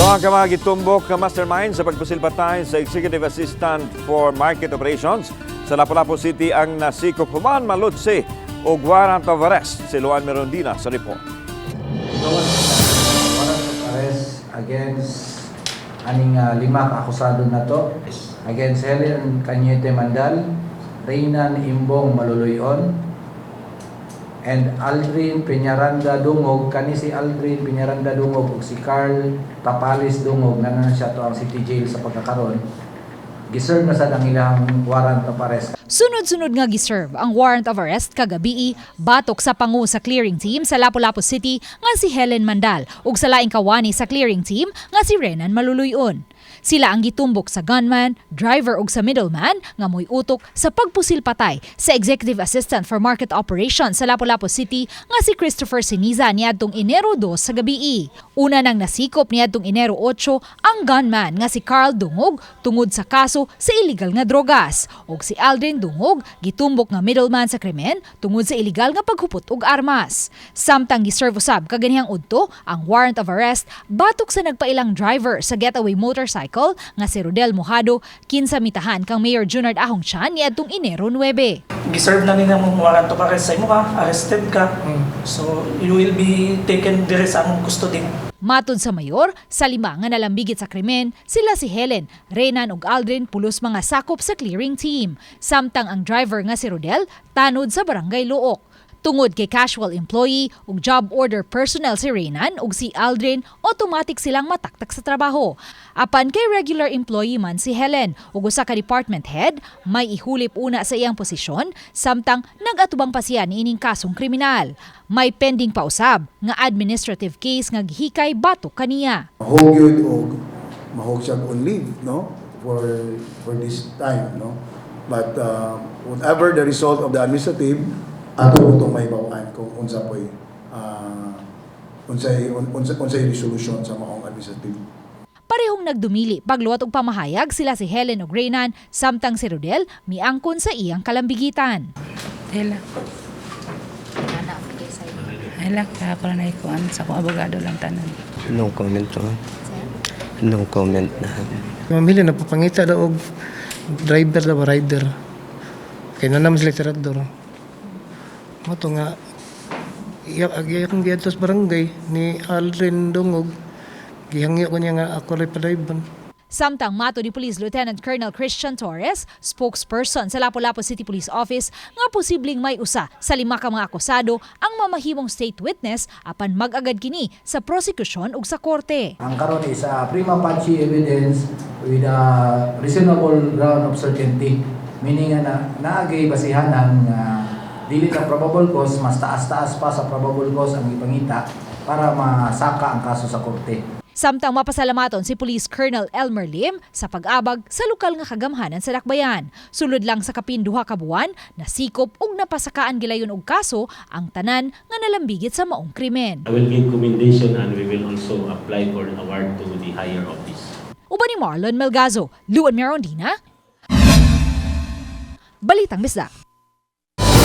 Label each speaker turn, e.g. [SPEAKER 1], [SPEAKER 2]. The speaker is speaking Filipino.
[SPEAKER 1] Doon ka mga gitumbok ka mastermind sa pagpasilbatay sa Executive Assistant for Market Operations sa Lapu-Lapu City ang nasikop human malutsi o warrant of arrest si Luan Merondina sa report.
[SPEAKER 2] Warrant of arrest against aning 5 akusado na to against Helen Cañete Mandal, Reynan Imbong Maluluyon, and Aldrin Peñaranda Dungog. Kani si Aldrin Peñaranda Dungog ug si Carl Tapalis Dungog na siya to ang City Jail sa pagkakaroon. Giserve na sa ilang warrant of arrest.
[SPEAKER 3] Sunod-sunod nga giserve ang warrant of arrest kagabi batok sa pangu sa clearing team sa Lapu-Lapu City nga si Helen Mandal ug sa laing kawani sa clearing team nga si Reynan Maluluyon. Sila ang gitumbok sa gunman, driver ug sa middleman nga moy utok sa pagpusil patay sa Executive Assistant for Market Operations sa Lapu-Lapu City nga si Christopher Siniza niadtong Enero 2 sa gabi. Una nang nasikop niadtong Enero 8 ang gunman nga si Carl Dungog tungod sa kaso sa illegal nga drogas ug si Aldrin Dungog gitumbok nga middleman sa krimen tungod sa illegal nga paghupot og armas. Samtang giserve usab kaganihang udto ang warrant of arrest batok sa nagpailang driver sa getaway motorcycle nga si Rodel Mojado kinsa mitahan kang Mayor Junard Ahong Chan niadtong Enero 9.
[SPEAKER 4] Giserve na nila mong warrant of arrest sa imo ka, arrested ka. So you will be taken dire sa among custody.
[SPEAKER 3] Matod sa mayor, sa 5 nga nalambigit sa krimen, sila si Helen, Reynan ug Aldrin pulos mga sakop sa clearing team. Samtang ang driver nga si Rodel tanod sa barangay Luok. Tungod kay casual employee ug job order personnel si Reynan ug si Aldrin, automatic silang mataktak sa trabaho. Apan kay regular employee man si Helen ug usa ka department head, may ihulip una sa iyang posisyon samtang nag-atubang pa siya niining kasong kriminal. May pending pa usab nga administrative case nga gihikay batok kaniya.
[SPEAKER 5] Mahog yun o mahog siya on leave, no? For this time, no? But whatever the result of the administrative, ato itong may bawaan kung unsa po'y unsay resolution sa maong administrative.
[SPEAKER 3] Parehong nagdumili pagluwat og pamahayag sila si Helen ug Reynan samtang si Rodel miangkon sa iyang kalambigitan.
[SPEAKER 6] Hela. Hela, ako na ikuan sa akong abogado lang tanan.
[SPEAKER 7] No comment to. No comment na.
[SPEAKER 8] Mamili na papangita daw og driver daw rider. Kaya na naman sila tirador. Mato nga iyakang giadtos barangay ni Aldrin Dungog. Gihangyo ko niya nga ako rin padayban.
[SPEAKER 3] Samtang mato ni Police Lieutenant Colonel Christian Torres, spokesperson sa Lapu-Lapu City Police Office, nga posibleng may usa sa 5 ka mga akusado ang mamahimong state witness apan mag-agad kini sa prosecution ug sa korte.
[SPEAKER 2] Ang karon is prima facie evidence with a reasonable ground of certainty, meaning na naagay basihan ang dili ka probable cause, mas taas-taas pa sa probable cause ang ipangita para masaka ang kaso sa korte.
[SPEAKER 3] Samtang mapasalamaton si Police Colonel Elmer Lim sa pag-abag sa lokal nga kagamhanan sa Dakbayan. Sulod lang sa kapinduha ka buwan, nasikop ug napasakaan gilayon og kaso ang tanan nga nalambigit sa maong krimen.
[SPEAKER 9] I will give commendation and we will also apply for an award to the higher office.
[SPEAKER 3] Uban ni Marlon Melgazo, Luan Merondina, Balitang Bisdak.